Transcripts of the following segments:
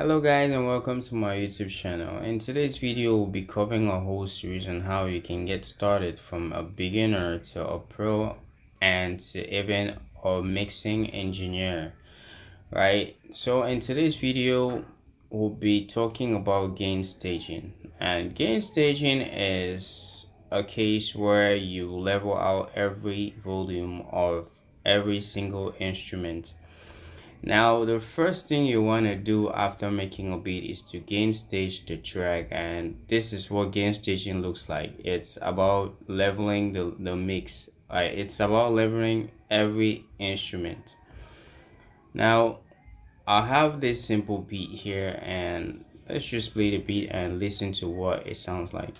Hello guys, and welcome to my YouTube channel. In today's video we'll be covering a whole series on how you can get started from a beginner to a pro and to even a mixing engineer, right? So in today's video we'll be talking about gain staging, and gain staging is a case where you level out every volume of every single instrument. Now the first thing you want to do after making a beat is to gain stage the track, and this is what gain staging looks like. It's about leveling the mix. It's about leveling every instrument. Now I have this simple beat here, and let's just play the beat and listen to what it sounds like.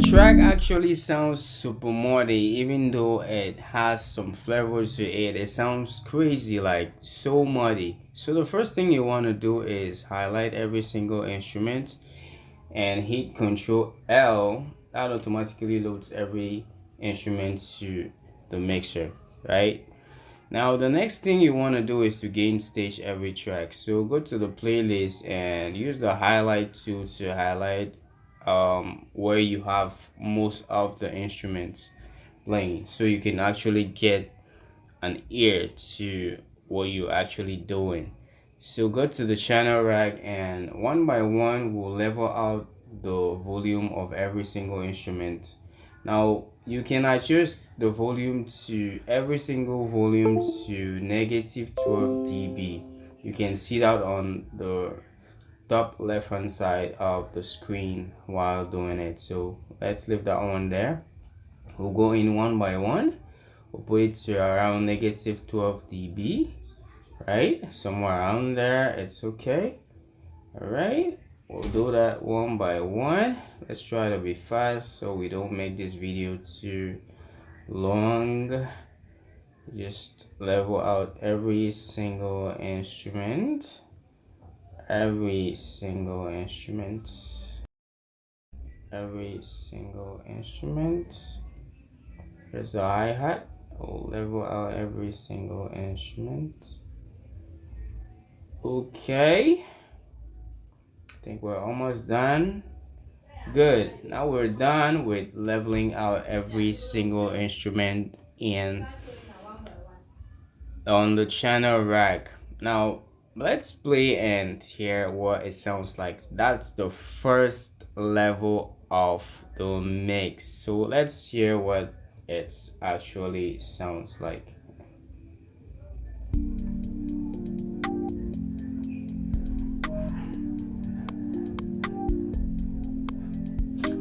Track actually sounds super muddy, even though it has some flavors to it. It sounds crazy, like so muddy. So the first thing you want to do is highlight every single instrument and hit Ctrl L. That automatically loads every instrument to the mixer, right? Now the next thing you want to do is to gain stage every track. So go to the playlist and use the highlight tool to highlight where you have most of the instruments playing, so you can actually get an ear to what you're actually doing. So go to the channel rack, and one by one we'll level out the volume of every single instrument. Now you can adjust the volume to every single volume to -12 dB. You can see that on the top left hand side of the screen while doing it. So let's leave that one there. We'll go in one by one. We'll put it to around -12 dB, right? Somewhere around there, it's okay. All right, we'll do that one by one. Let's try to be fast so we don't make this video too long. Just level out every single instrument. Every single instrument. Here's the hi-hat. We'll level out every single instrument. Okay, I think we're almost done. Good. Now we're done with leveling out every single instrument in on the channel rack. Now let's play and hear what it sounds like. That's the first level of the mix, so let's hear what it actually sounds like.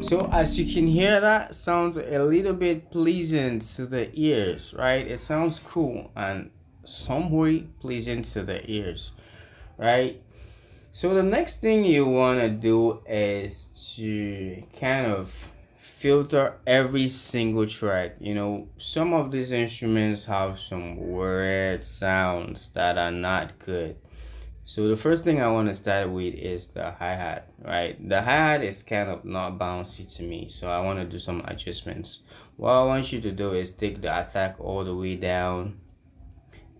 So as you can hear, that sounds a little bit pleasant to the ears, right? It sounds cool and somewhat pleasant to the ears, right? So the next thing you want to do is to kind of filter every single track. You know, some of these instruments have some weird sounds that are not good. So the first thing I want to start with is the hi-hat, right? The hi-hat is kind of not bouncy to me, so I want to do some adjustments. What I want you to do is take the attack all the way down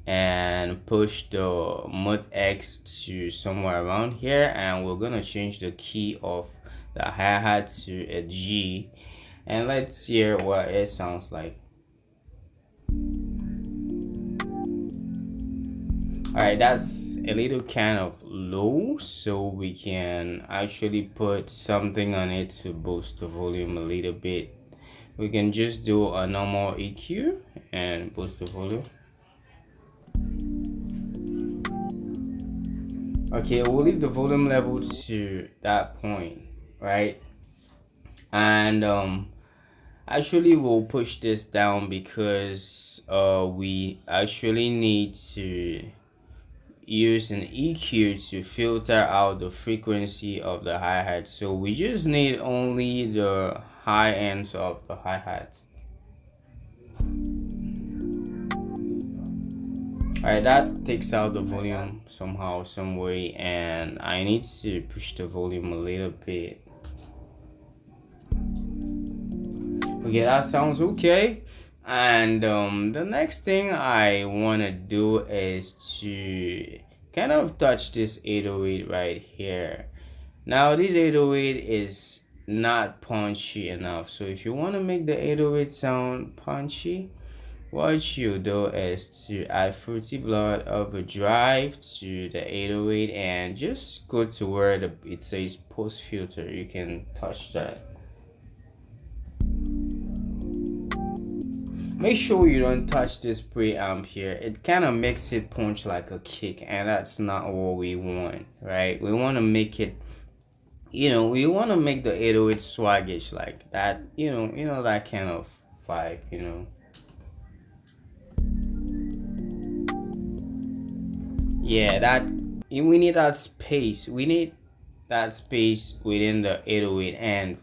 and push the mod X to somewhere around here, and we're gonna change the key of the hi-hat to a G, and let's hear what it sounds like. All right, that's a little kind of low, so we can actually put something on it to boost the volume a little bit. We can just do a normal EQ and boost the volume. Okay, we'll leave the volume level to that point, right? And actually we'll push this down because we actually need to use an EQ to filter out the frequency of the hi-hat. So we just need only the high ends of the hi-hat. Alright, that takes out the volume somehow, some way, and I need to push the volume a little bit. Okay, that sounds okay. And the next thing I want to do is to kind of touch this 808 right here. Now this 808 is not punchy enough, so if you want to make the 808 sound punchy, what you do is to add Fruity Blood Overdrive to the 808 and just go to where it says post filter. You can touch that. Make sure you don't touch this preamp here. It kind of makes it punch like a kick, and that's not what we want, right? We want to make it, we want to make the 808 swaggish like that, that kind of vibe. Yeah, that we need that space. We need that space within the 808. And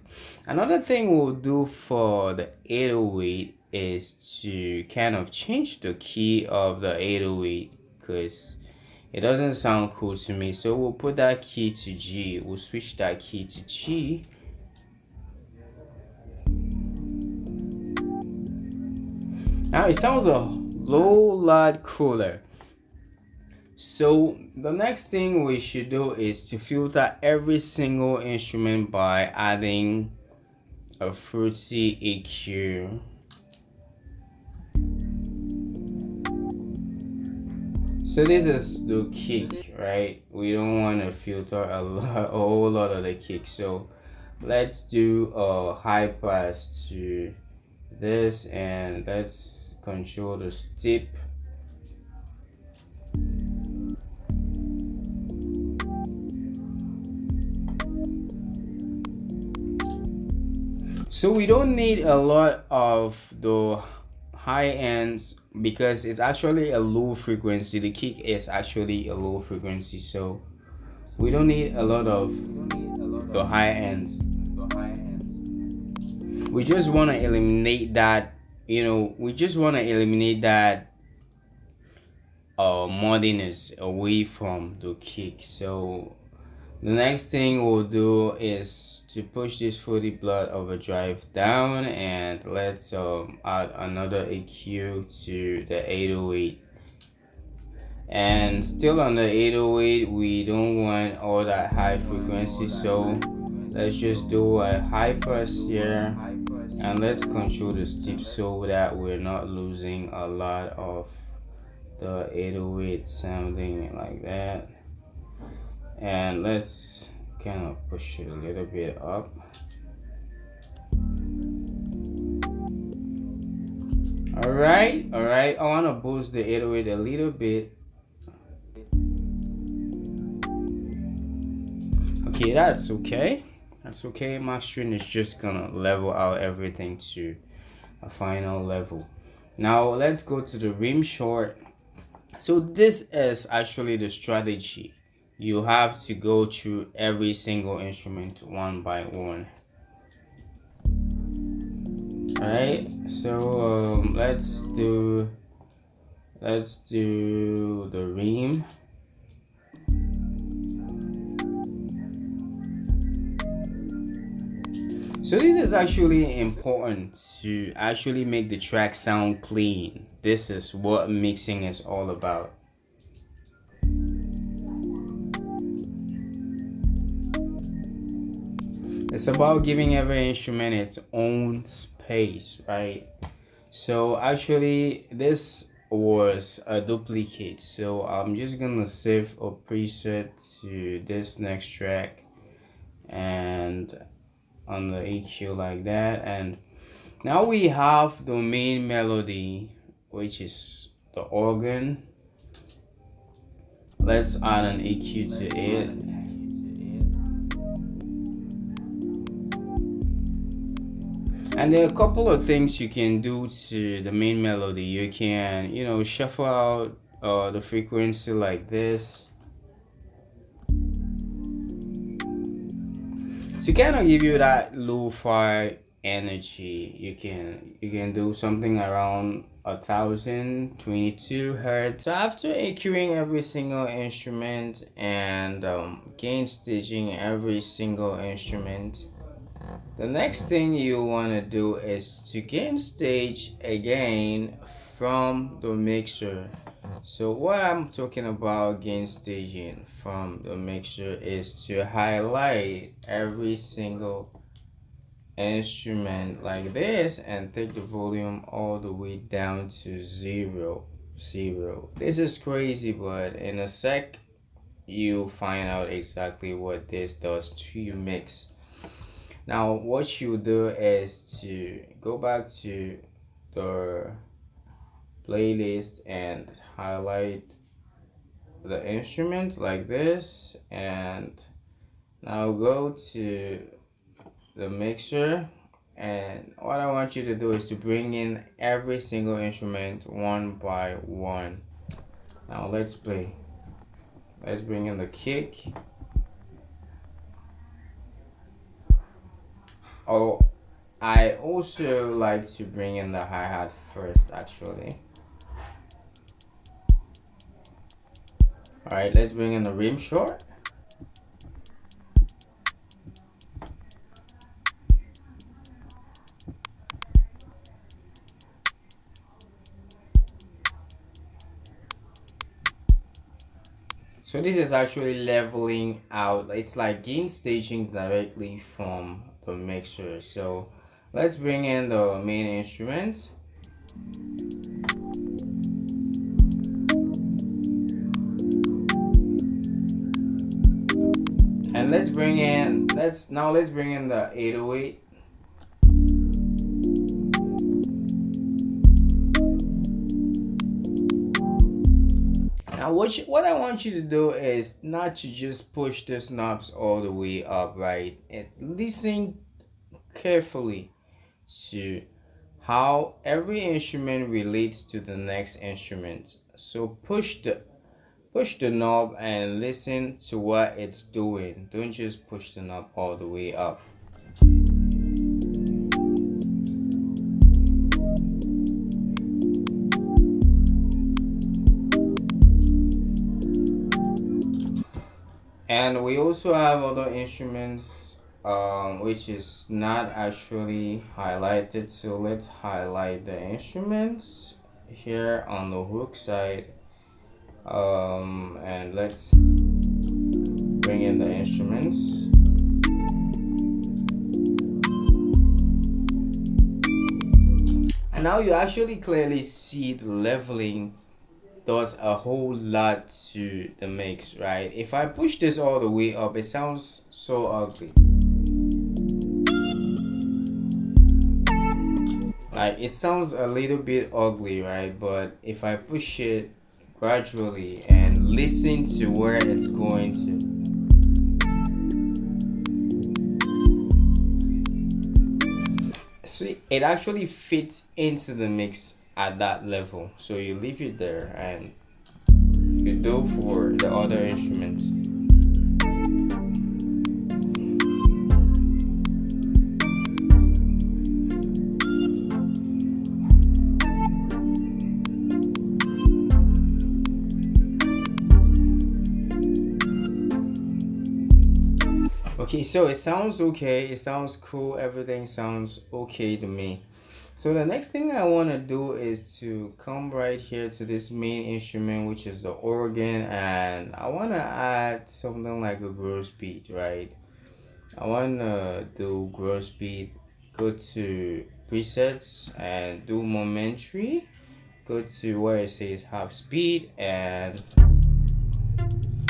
another thing we'll do for the 808 is to kind of change the key of the 808 because it doesn't sound cool to me. So we'll put that key to G. We'll switch that key to G. Now it sounds a whole lot cooler. So the next thing we should do is to filter every single instrument by adding a fruity EQ. So this is the kick, right? We don't want to filter a whole lot of the kick. So let's do a high pass to this, and let's control the step. So we don't need a lot of the high ends because it's actually a low frequency. The kick is actually a low frequency, so we don't need a lot of the high ends. We just want to eliminate that, muddiness away from the kick. So the next thing we'll do is to push this Fruity Blood Overdrive down, and let's add another EQ to the 808. And still on the 808, we don't want all that high frequency, so let's just do a high pass here, and let's control the step so that we're not losing a lot of the 808 sounding like that. And let's kind of push it a little bit up. All right, I want to boost the 808 a little bit. Okay, that's okay. Mastering is just gonna level out everything to a final level. Now let's go to the rim short. So this is actually the strategy. You have to go through every single instrument one by one. Alright, so let's do the rim. So this is actually important to actually make the track sound clean. This is what mixing is all about. It's about giving every instrument its own space, right? So actually this was a duplicate, so I'm just gonna save a preset to this next track and on the EQ like that. And now we have the main melody, which is the organ. Let's add an EQ to it. And there are a couple of things you can do to the main melody. You can, shuffle out the frequency like this to kind of give you that lo-fi energy. You can do something around 1022 hertz. So after EQing every single instrument and gain staging every single instrument, the next thing you want to do is to gain stage again from the mixer. So what I'm talking about gain staging from the mixer is to highlight every single instrument like this and take the volume all the way down to zero. This is crazy, but in a sec you find out exactly what this does to your mix. Now what you do is to go back to the playlist and highlight the instruments like this, and now go to the mixer, and what I want you to do is to bring in every single instrument one by one. Now let's play. Let's bring in the kick. Oh, I also like to bring in the hi-hat first actually. Alright, let's bring in the rim short. So this is actually leveling out. It's like gain staging directly from the mixer. So let's bring in the main instrument. And let's bring in the 808. Now what I want you to do is not to just push the knobs all the way up, right? And listen carefully to how every instrument relates to the next instrument. So push the knob and listen to what it's doing. Don't just push the knob all the way up. And we also have other instruments which is not actually highlighted, so let's highlight the instruments here on the hook side, and let's bring in the instruments. And now you actually clearly see the leveling does a whole lot to the mix, right? If I push this all the way up, it sounds so ugly. Like it sounds a little bit ugly, right? But if I push it gradually and listen to where it's going to, see, it actually fits into the mix at that level. So you leave it there and you do for the other instruments. Okay, so it sounds okay, it sounds cool, everything sounds okay to me. So the next thing I want to do is to come right here to this main instrument, which is the organ, and I want to add something like a groove beat, right? I want to do groove beat. Go to presets and do momentary. Go to where it says half speed, and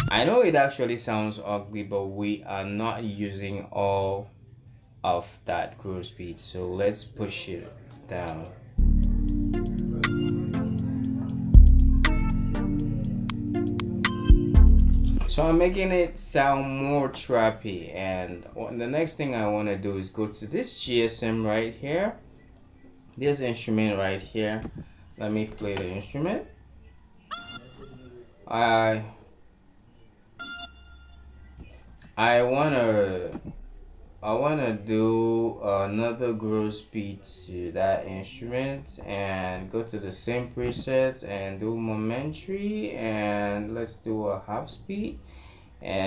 I know it actually sounds ugly, but we are not using all of that groove speed, so let's push it down. So I'm making it sound more trappy, and the next thing I want to do is go to this GSM right here, this instrument right here. Let me play the instrument. I want to I want to do another groove speed to that instrument and go to the same presets and do momentary, and let's do a half speed. And